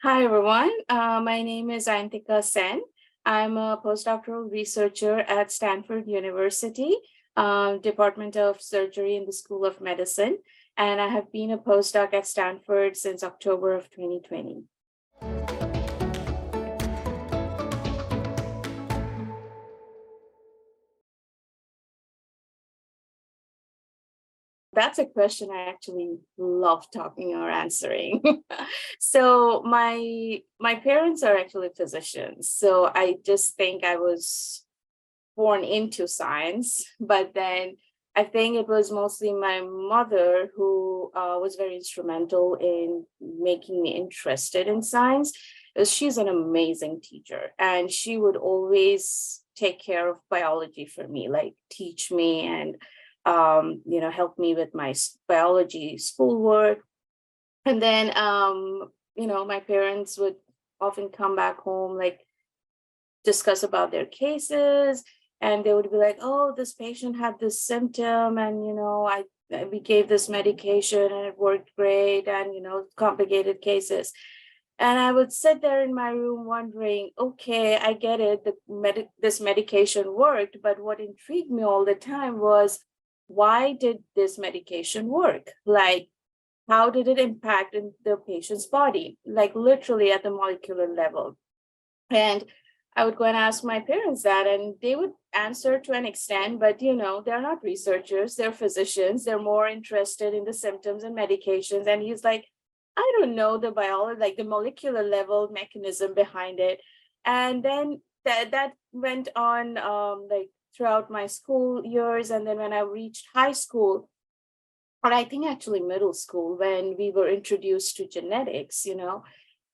Hi, everyone. My name is Ayantika Sen. I'm a postdoctoral researcher at Stanford University, Department of Surgery in the School of Medicine, and I have been a postdoc at Stanford since October of 2020. That's a question I actually love talking or answering. So my parents are actually physicians, so I just think I was born into science, but then I think it was mostly my mother who was very instrumental in making me interested in science. She's an amazing teacher, and she would always take care of biology for me, like teach me and help me with my biology schoolwork. And then my parents would often come back home like discuss about their cases, and they would be like, oh, this patient had this symptom, and we gave this medication and it worked great, and complicated cases. And I would sit there in my room wondering, okay, I get it, this medication worked, but what intrigued me all the time was, why did this medication work? Like, how did it impact in the patient's body, like literally at the molecular level? And I would go and ask my parents that, and they would answer to an extent, but they're not researchers, they're physicians, they're more interested in the symptoms and medications. And he's like, I don't know the biology, like the molecular level mechanism behind it. And then that went on like throughout my school years. And then when I reached high school, or I think actually middle school, when we were introduced to genetics,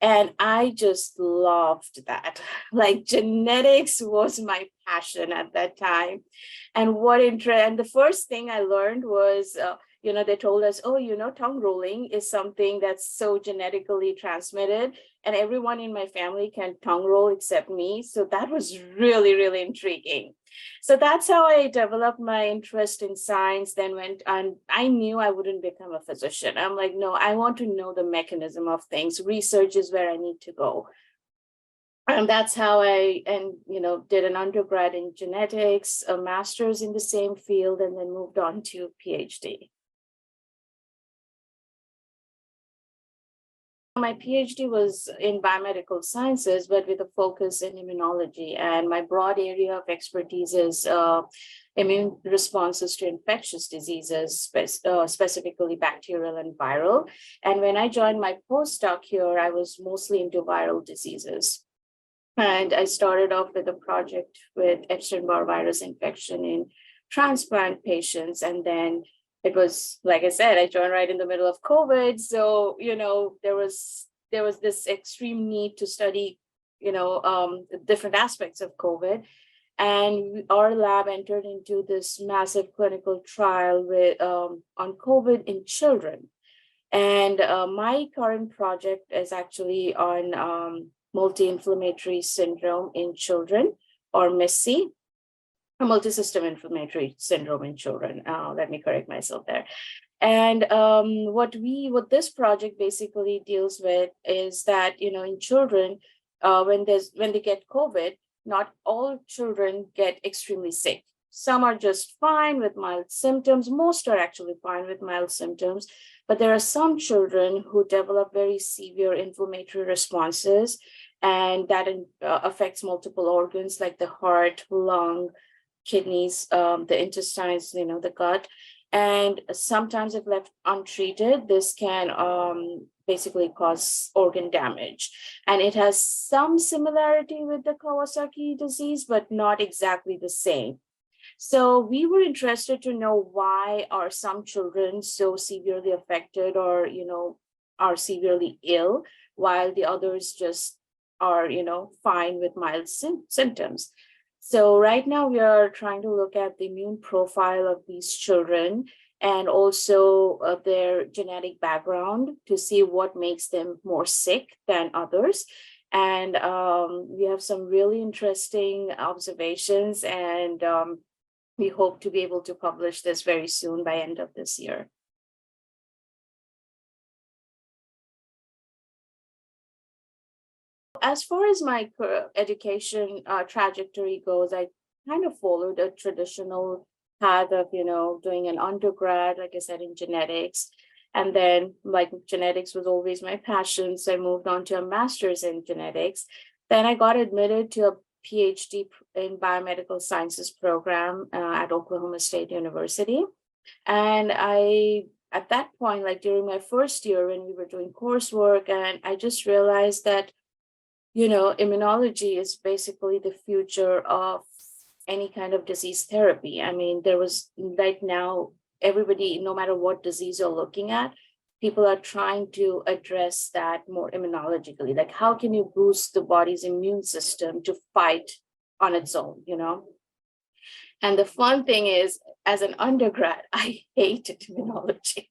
and I just loved that. Like genetics was my passion at that time. And and the first thing I learned was, they told us, oh, tongue rolling is something that's so genetically transmitted, and everyone in my family can tongue roll except me. So that was really, really intriguing. So that's how I developed my interest in science. Then went on, I knew I wouldn't become a physician. I'm like, no, I want to know the mechanism of things. Research is where I need to go. And that's how did an undergrad in genetics, a master's in the same field, and then moved on to PhD. My PhD was in biomedical sciences, but with a focus in immunology. And my broad area of expertise is immune responses to infectious diseases, specifically bacterial and viral. And when I joined my postdoc here, I was mostly into viral diseases. And I started off with a project with Epstein-Barr virus infection in transplant patients. And then it was, like I said, I joined right in the middle of COVID. So, there was this extreme need to study, the different aspects of COVID. And our lab entered into this massive clinical trial with on COVID in children. And my current project is actually on multi-inflammatory syndrome in children, or MIS-C, multi-system inflammatory syndrome in children. Let me correct myself there. And what this project basically deals with is that in children, when they get COVID, not all children get extremely sick. Some are just fine with mild symptoms. Most are actually fine with mild symptoms, but there are some children who develop very severe inflammatory responses, and that affects multiple organs like the heart, lung, kidneys, the intestines, the gut. And sometimes, if left untreated, this can basically cause organ damage. And it has some similarity with the Kawasaki disease, but not exactly the same. So we were interested to know, why are some children so severely affected, or, are severely ill, while the others just are, fine with mild symptoms. So right now we are trying to look at the immune profile of these children, and also their genetic background, to see what makes them more sick than others. And we have some really interesting observations, and we hope to be able to publish this very soon, by end of this year. as far as my education trajectory goes, I kind of followed a traditional path of, doing an undergrad, like I said, in genetics. And then like genetics was always my passion. So I moved on to a master's in genetics. Then I got admitted to a PhD in biomedical sciences program at Oklahoma State University. And at that point, like during my first year when we were doing coursework, and I just realized that, immunology is basically the future of any kind of disease therapy. I mean, there was right now, everybody, no matter what disease you're looking at, people are trying to address that more immunologically. Like, how can you boost the body's immune system to fight on its own, And the fun thing is, as an undergrad, I hated immunology.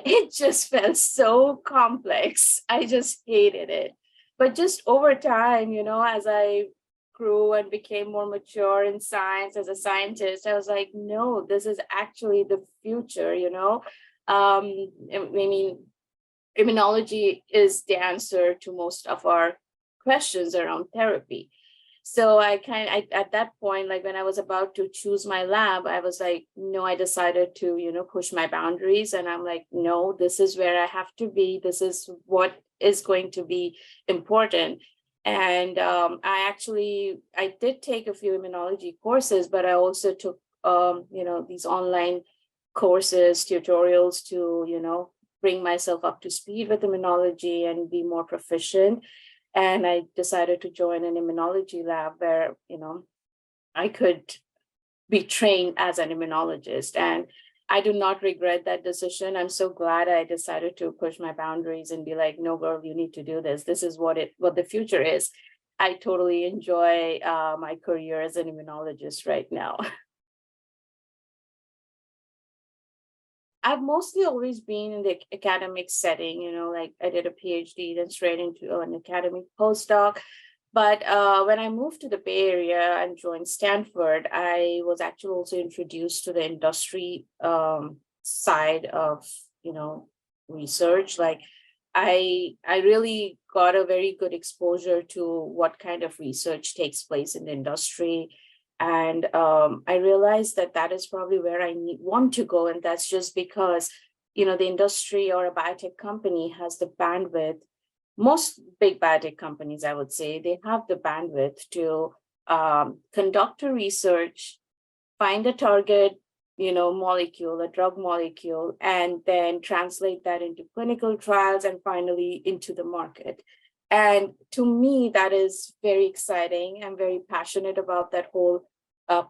It just felt so complex. I just hated it. But just over time, as I grew and became more mature in science as a scientist, I was like, no, this is actually the future, I mean, immunology is the answer to most of our questions around therapy. So at that point, like when I was about to choose my lab, I was like, no, I decided to, push my boundaries. And I'm like, no, this is where I have to be. This is what is going to be important. And I did take a few immunology courses, but I also took, these online courses, tutorials to, bring myself up to speed with immunology and be more proficient. And I decided to join an immunology lab where, I could be trained as an immunologist. And I do not regret that decision. I'm so glad I decided to push my boundaries and be like, no, girl, you need to do this. This is what the future is. I totally enjoy my career as an immunologist right now. I've mostly always been in the academic setting, like I did a PhD, then straight into an academic postdoc. But when I moved to the Bay Area and joined Stanford, I was actually also introduced to the industry side of, research. Like I really got a very good exposure to what kind of research takes place in the industry. And I realized that is probably where I want to go. And that's just because, the industry or a biotech company has the bandwidth. Most big biotech companies, I would say, they have the bandwidth to conduct a research, find a target, molecule, a drug molecule, and then translate that into clinical trials and finally into the market. And to me, that is very exciting. I'm very passionate about that whole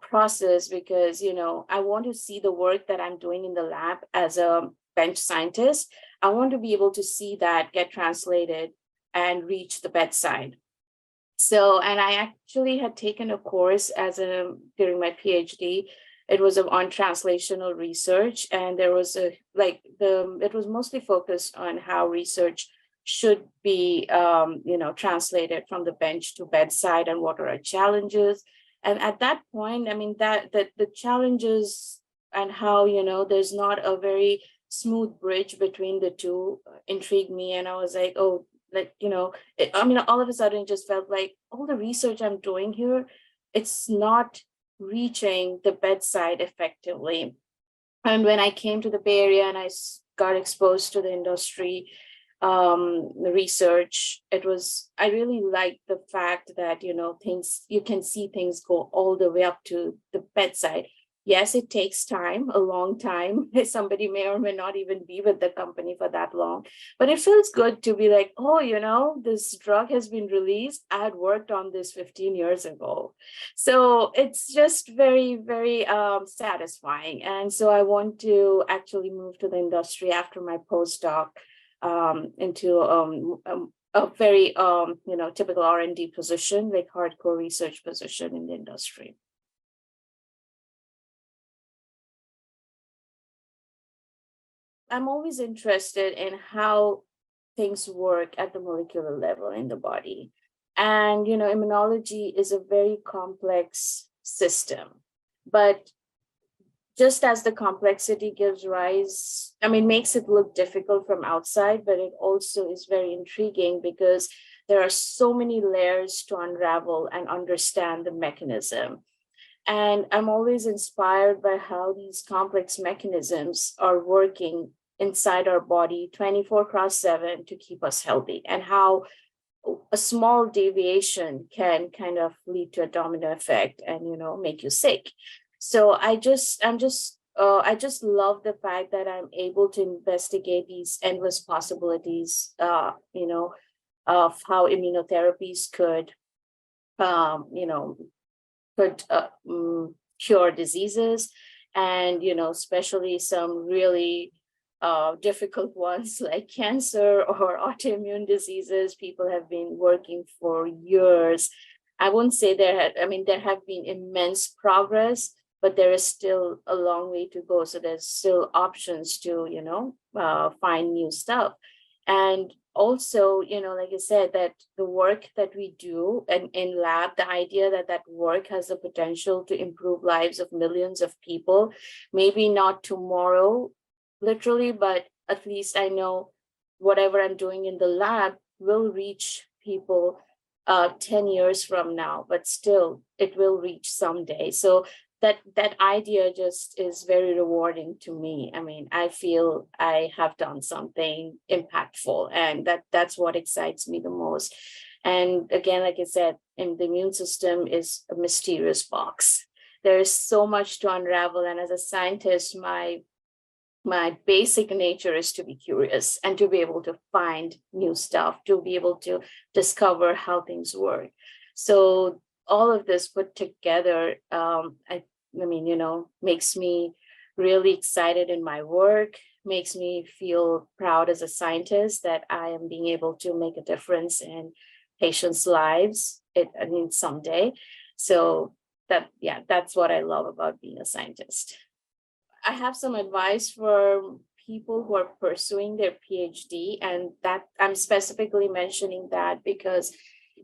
process because, I want to see the work that I'm doing in the lab as a bench scientist. I want to be able to see that get translated and reach the bedside. So, and I actually had taken a course during my PhD. It was on translational research, and there was it was mostly focused on how research should be, translated from the bench to bedside and what are our challenges. And at that point, I mean, that the challenges and how, there's not a very smooth bridge between the two intrigued me. And I was like, oh, all of a sudden it just felt like all the research I'm doing here, it's not reaching the bedside effectively. And when I came to the Bay Area and I got exposed to the industry, the research, I really liked the fact that, you can see things go all the way up to the bedside. Yes, it takes time, a long time. Somebody may or may not even be with the company for that long, but it feels good to be like, oh, this drug has been released. I had worked on this 15 years ago. So it's just very, very satisfying. And so I want to actually move to the industry after my postdoc into a very, typical R&D position, like hardcore research position in the industry. I'm always interested in how things work at the molecular level in the body. And, immunology is a very complex system, but just as the complexity makes it look difficult from outside, but it also is very intriguing because there are so many layers to unravel and understand the mechanism. And I'm always inspired by how these complex mechanisms are working inside our body 24/7 to keep us healthy, and how a small deviation can kind of lead to a domino effect and, make you sick. So I just love the fact that I'm able to investigate these endless possibilities, of how immunotherapies um, you know, could cure diseases, and, especially some really difficult ones like cancer or autoimmune diseases. People have been working for years. I won't say there have been immense progress, but there is still a long way to go. So there's still options to, find new stuff. And also, like I said, that the work that we do and in lab, the idea that that work has the potential to improve lives of millions of people, maybe not tomorrow, literally, but at least I know whatever I'm doing in the lab will reach people 10 years from now, but still it will reach someday. So that idea just is very rewarding to me. I mean, I feel I have done something impactful, and that's what excites me the most. And again, like I said, the immune system is a mysterious box. There is so much to unravel, and as a scientist, my basic nature is to be curious and to be able to find new stuff, to be able to discover how things work. So all of this put together, I mean, makes me really excited in my work, makes me feel proud as a scientist that I am being able to make a difference in patients' lives, someday. So that's what I love about being a scientist. I have some advice for people who are pursuing their PhD, and that I'm specifically mentioning that because,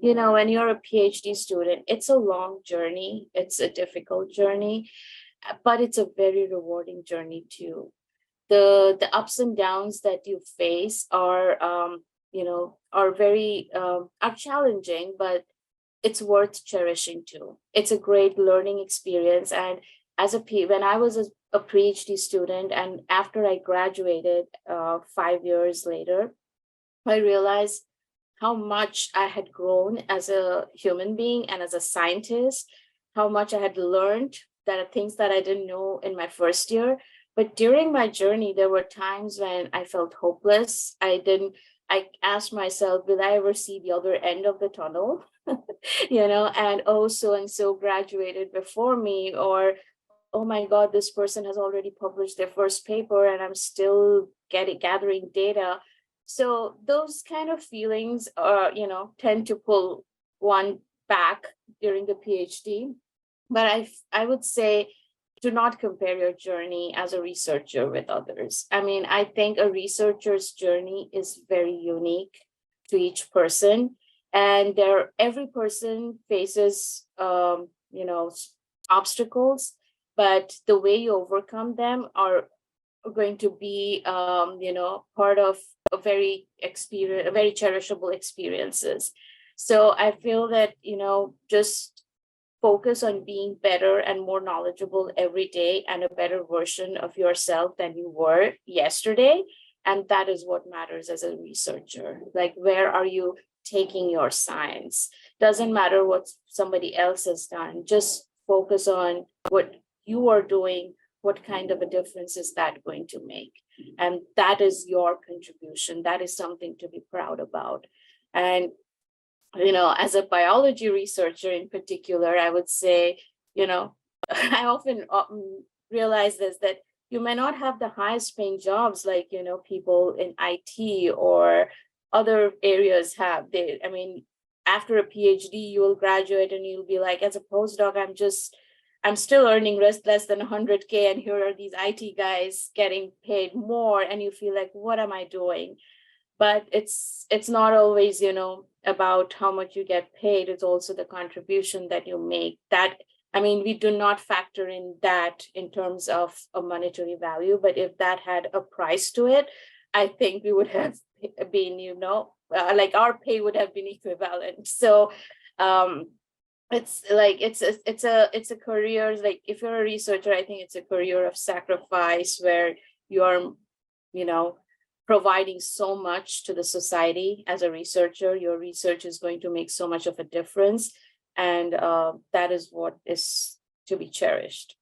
when you're a PhD student, it's a long journey, it's a difficult journey, but it's a very rewarding journey too. The ups and downs that you face are very are challenging, but it's worth cherishing too. It's a great learning experience. And when I was a PhD student, and after I graduated 5 years later, I realized how much I had grown as a human being and as a scientist, how much I had learned, that are things that I didn't know in my first year. But during my journey, there were times when I felt hopeless. I asked myself, will I ever see the other end of the tunnel? And oh, so and so graduated before me, or oh my God, this person has already published their first paper and I'm still gathering data. So those kind of feelings tend to pull one back during the PhD. But I would say, do not compare your journey as a researcher with others. I mean, I think a researcher's journey is very unique to each person. And every person faces obstacles, but the way you overcome them are going to be part of a very cherishable experiences. So I feel that just focus on being better and more knowledgeable every day, and a better version of yourself than you were yesterday. And that is what matters as a researcher. Like, where are you taking your science? Doesn't matter what somebody else has done, just focus on what you are doing. What kind of a difference is that going to make? And that is your contribution. That is something to be proud about. And as a biology researcher in particular, I would say, I often realize this, that you may not have the highest paying jobs like, people in IT or other areas have. After a PhD, you will graduate and you'll be like, as a postdoc, I'm still earning less than 100K, and here are these IT guys getting paid more, and you feel like, what am I doing? But it's not always, about how much you get paid. It's also the contribution that you make. We do not factor in that in terms of a monetary value, but if that had a price to it, I think we would have been, like our pay would have been equivalent. So um, it's like it's a career, like if you're a researcher, I think it's a career of sacrifice where you are, you know, providing so much to the society. As a researcher, your research is going to make so much of a difference, and that is what is to be cherished.